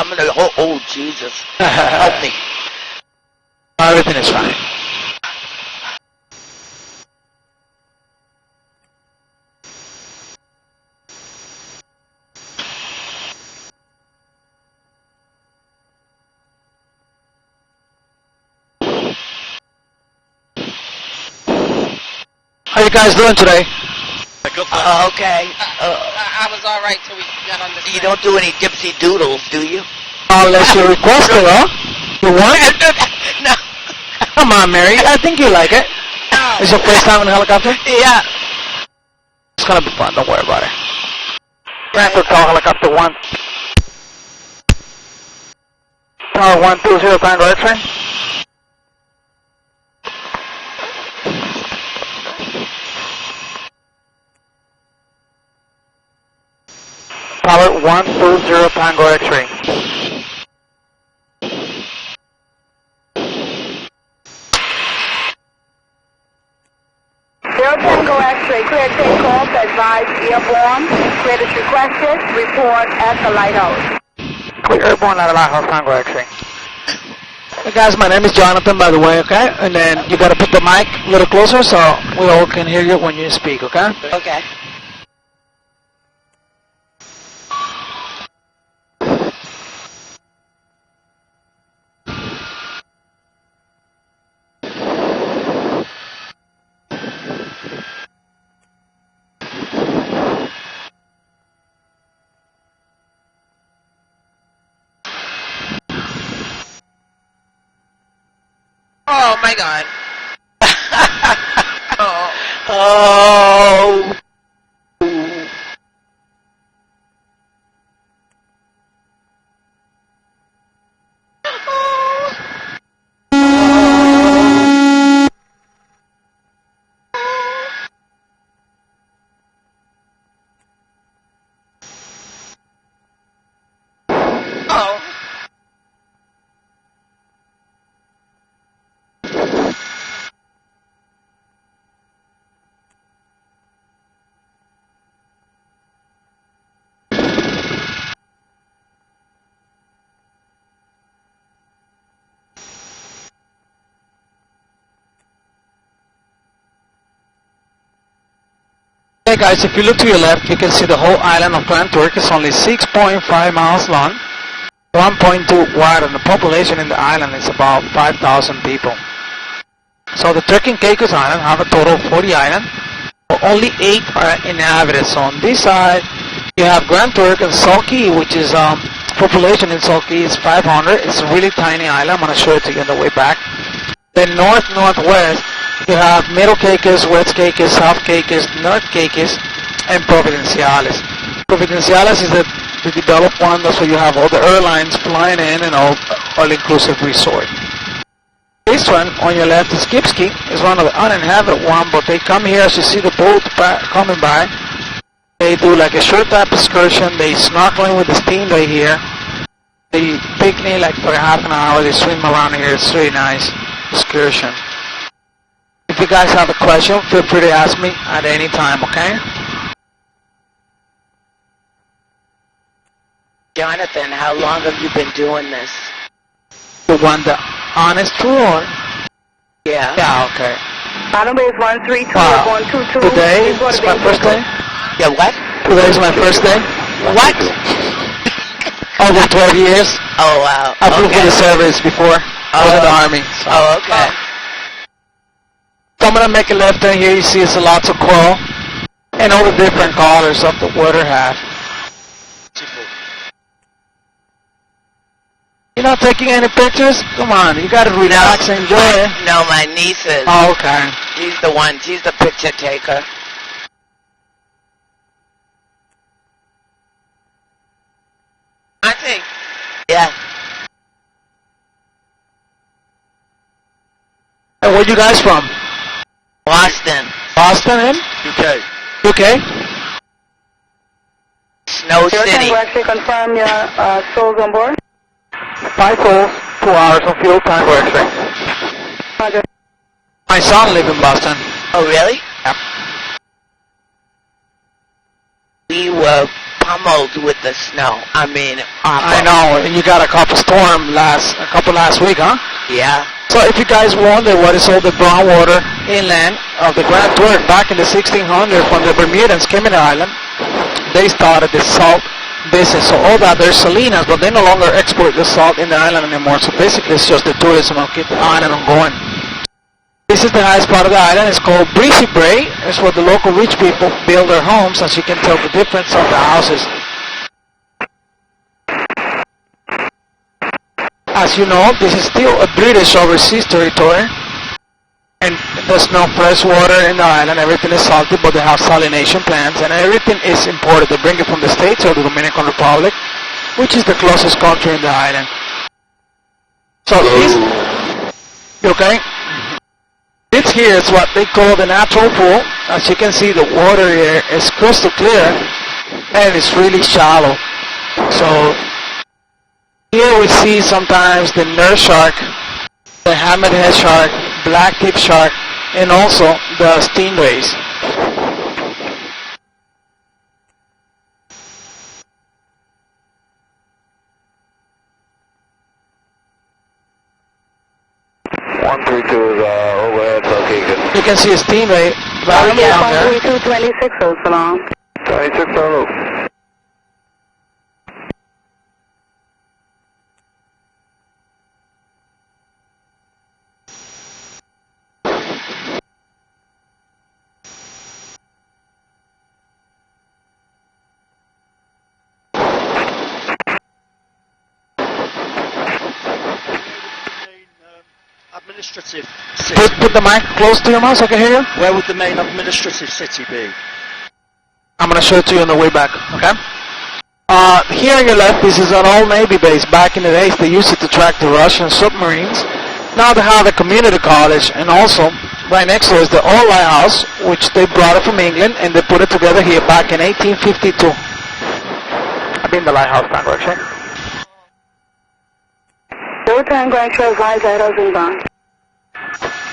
I'm gonna. Oh, Jesus! Help me. Everything is fine. How you guys doing today? Okay. I was all right till we got on the. You don't do any dipsy doodles, do you? Unless you request it, huh? You want it? No. Come on, Mary. I think you like it. No. It's your first time in a helicopter? Yeah. It's gonna be fun. Don't worry about it. Frankfurt Call Helicopter 1. Tower 120, Tango X-ray. Tower 120, Tango X-ray. Tango X-ray, clear takeoff, advise airborne, clearance requested, report at the lighthouse. Clear airborne at the lighthouse, Tango X-ray. Hey guys, my name is Jonathan, by the way, okay? And then you gotta put the mic a little closer so we all can hear you when you speak, okay? Okay. Oh my God. Oh. Hey guys, if you look to your left, you can see the whole island of Grand Turk is only 6.5 miles long, 1.2 wide, and the population in the island is about 5,000 people. So the Turks Caicos Island have a total of 40 islands, but only 8 are inhabited. So on this side, you have Grand Turk and Sulky, which is population in Sulky is 500. It's a really tiny island. I'm going to show it to you on the way back. Then northwest, you have Middle Caicos, West Caicos, South Caicos, North Caicos, and Providenciales. Providenciales is the developed one. That's where you have all the airlines flying in and all-inclusive resort. This one on your left is Kipski. It's one of the uninhabited one, but they come here as you see the boat coming by. They do like a short type excursion. They snorkeling with the steam right here. They picnic like for half an hour. They swim around here. It's really nice excursion. If you guys have a question, feel free to ask me at any time, okay? Jonathan, how long have you been doing this? You want the honest tour? Yeah. Yeah, okay. Bottom base 132, Wow. 122. Today is my first day? Yeah, what? Today is my first day? What? Over 12 years. Oh, wow. I flew for the service before. I was in the Army. So. Oh, okay. So I'm going to make a left turn here. You see it's a lots of coral and all the different colors of the water have. You're not taking any pictures? Come on, you got to relax and enjoy it. No, my niece is. Oh, okay. She's the one. She's the picture taker. I think. Yeah. And where you guys from? Boston. Boston and? UK. UK? Snow City. Tango X-ray, confirm your souls on board. 5 souls, 2 hours of fuel time for X-ray. Roger. My son lives in Boston. Oh, really? Yep. We were pummeled with the snow. I mean, I know, and you got a couple last week, huh? Yeah. So if you guys wonder what is all the brown water inland of the Grand Turk back in the 1600s when the Bermudans came in the island, they started the salt business. So all that, there's salinas, but they no longer export the salt in the island anymore. So basically it's just the tourism will keep the island on going. This is the highest part of the island. It's called Breezy Brae. It's where the local rich people build their homes, as you can tell the difference of the houses. As you know, this is still a British overseas territory, and there's no fresh water in the island. Everything is salty, but they have salination plants, and everything is imported. They bring it from the States or the Dominican Republic, which is the closest country in the island. So this, you okay? This here is what they call the natural pool. As you can see, the water here is crystal clear, and it's really shallow. So here we see sometimes the nurse shark, the hammerhead shark, black tip shark, and also the stingrays. Overhead, Turks Caicos. You can see a stingray right down there. 13226 Salon. 26 hello. Administrative city. Put the mic close to your mouth so I can hear you. Where would the main administrative city be? I'm going to show it to you on the way back, okay? Here on your left, this is an old Navy base. Back in the days, they used it to track the Russian submarines. Now they have a community college, and also right next to it is the old lighthouse, which they brought it from England, and they put it together here back in 1852. I've been in the lighthouse, Tango X-ray. Tango X-ray, advise Eros inbound.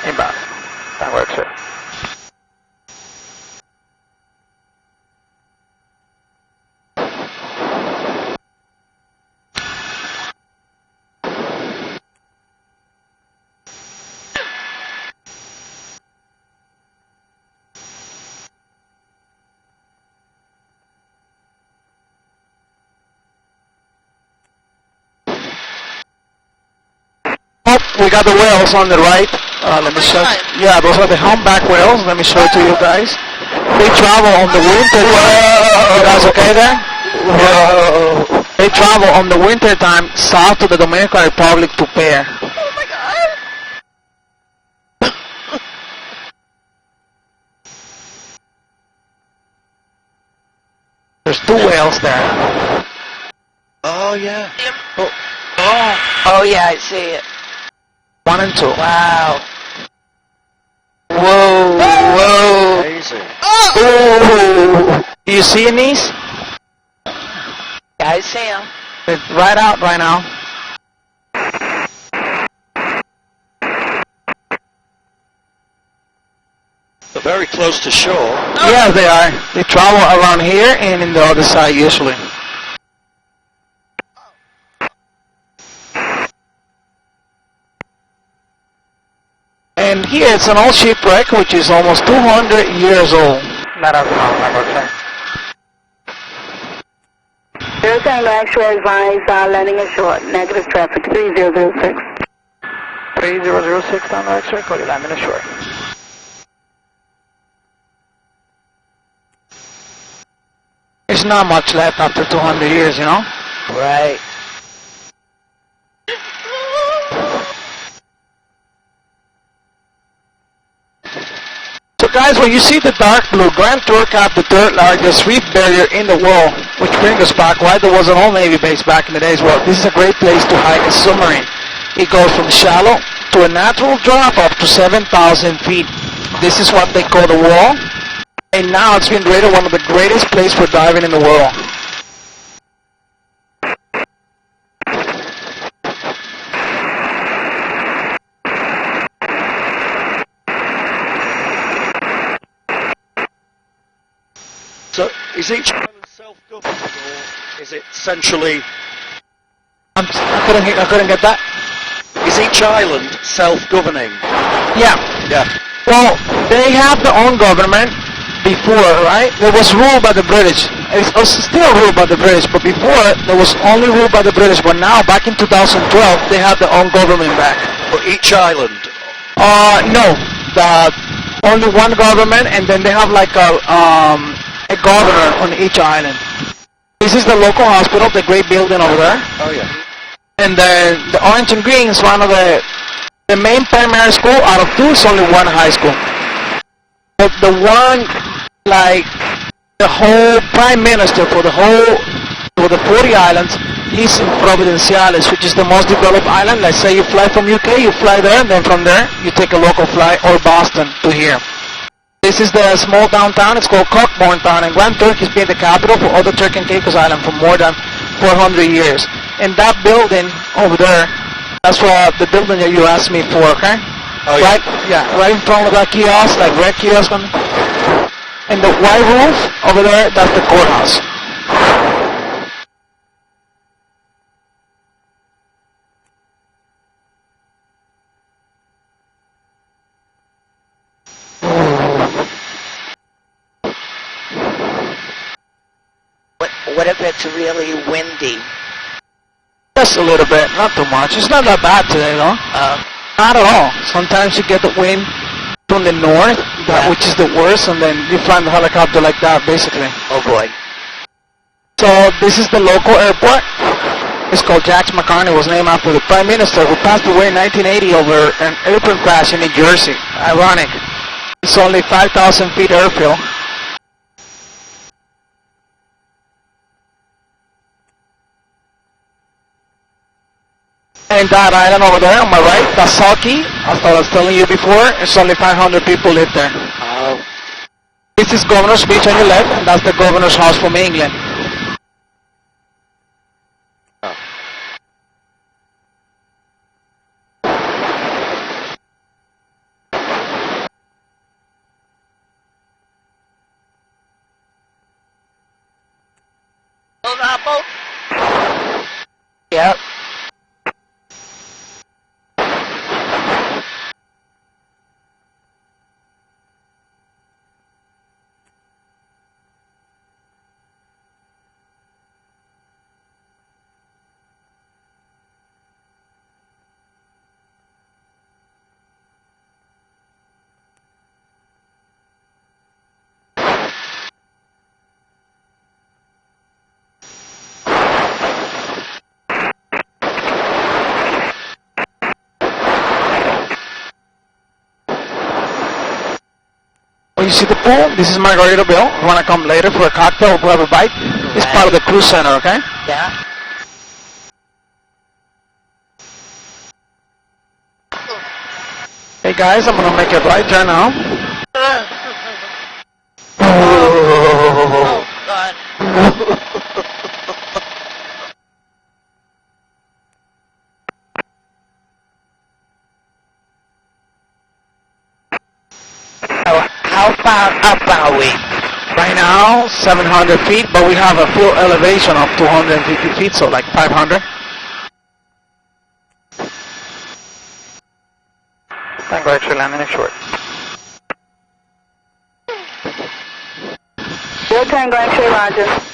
Inbound. Tango X-ray. We got the whales on the right. Let me show. Yeah, those are the humpback whales. Let me show it to you guys. They travel on the winter time. You guys okay there? Whoa. They travel on the winter time south to the Dominican Republic to pair. Oh my God. There's two whales there. Oh, yeah. Oh, yeah, I see it. 1 and 2. Wow. Whoa, whoa. Amazing. Ooh. Do you see these? Yeah, I see him. They're right out right now. But very close to shore. Yeah, they are. They travel around here and in the other side usually. And here it's an old shipwreck which is almost 200 years old. Let us know, Tango X-ray, advise landing ashore. Negative traffic, 3006. 3006 Tango X-ray, call you landing ashore. There's not much left after 200 years, you know? Right. So guys, when you see the dark blue, Grand Turk have the third largest reef barrier in the world, which brings us back why there was an old Navy base back in the days. Well, this is a great place to hike a submarine. It goes from shallow to a natural drop up to 7,000 feet. This is what they call the wall, and now it's been rated one of the greatest places for diving in the world. So is each island self-governed? self-governed or is it centrally? I couldn't get that. Is each island self-governing? Yeah. Yeah. Well, they have their own government before, right? It was ruled by the British. It's still ruled by the British, but before there was only ruled by the British. But now, back in 2012, they have their own government back. But each island? No, only one government, and then they have like a governor on each island. This is the local hospital, the great building over there. Oh yeah. And then the orange and green is one of the main primary school. Out of two, it's only one high school. But the one, like, the whole prime minister for the 40 islands, he's in Providenciales, which is the most developed island. Let's say you fly from UK, you fly there, and then from there, you take a local flight, or Boston to here. This is the small downtown. It's called Cockburn Town, and Grand Turk has been the capital for all the Turks Caicos Island for more than 400 years. And that building over there, that's the building that you asked me for, okay? Oh yeah. Right in front of that kiosk, like red kiosk. And the white roof over there, that's the courthouse. What if it's really windy? Just a little bit, not too much. It's not that bad today, though. Not at all. Sometimes you get the wind from the north, which is the worst, and then you fly the helicopter like that, basically. Oh boy. So this is the local airport. It's called Jax McCartney. It was named after the Prime Minister who passed away in 1980 over an airplane crash in New Jersey. Ironic. It's only 5,000 feet airfield. And that island over there on my right, that's Saki, as I was telling you before, it's only 500 people live there. This is Governor's Beach on your left, and that's the Governor's House from England. Those are both. Yep. You see the pool? This is Margaritaville. If you want to come later for a cocktail or have a bite? It's part of the cruise center, okay? Yeah. Hey guys, I'm going to make a right turn now. Oh, God. How far up are we? Right now, 700 feet, but we have a full elevation of 250 feet, so like 500. Tango actually landing short. Your Tango X-ray, roger.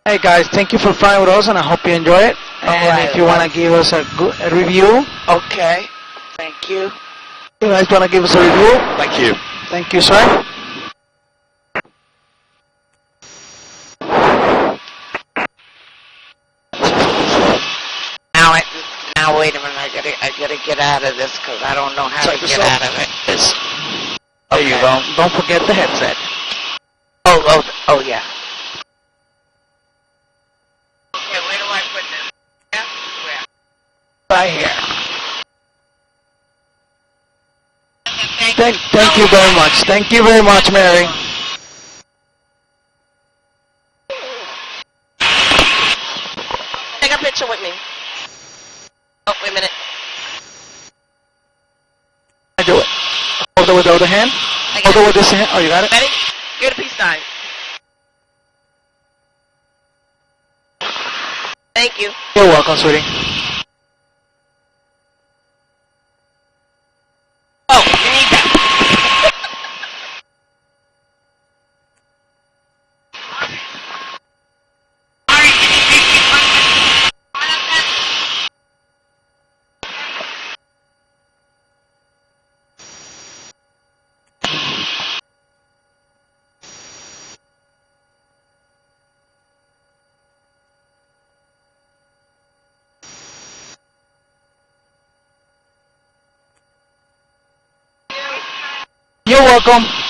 Hey guys, thank you for flying with us, and I hope you enjoy it. And right, if you want to give us a review, Okay. Thank you. you guys want to give us a review? Thank you. Thank you, sir. gotta get out of this because I don't know how Take to this get off. out of it. There you go. Don't forget the headset. Oh, yeah. Okay, where do I put this? Yeah? Where? Right here. Thank Thank you very much. Thank you very much, Mary. Take a picture with me. Oh, wait a minute. I do it. Hold it with the other hand. I got Hold it it. with this hand. Oh, you got it? Ready? Give it a peace sign. Thank you. You're welcome, sweetie. Oh, you need that. You're welcome.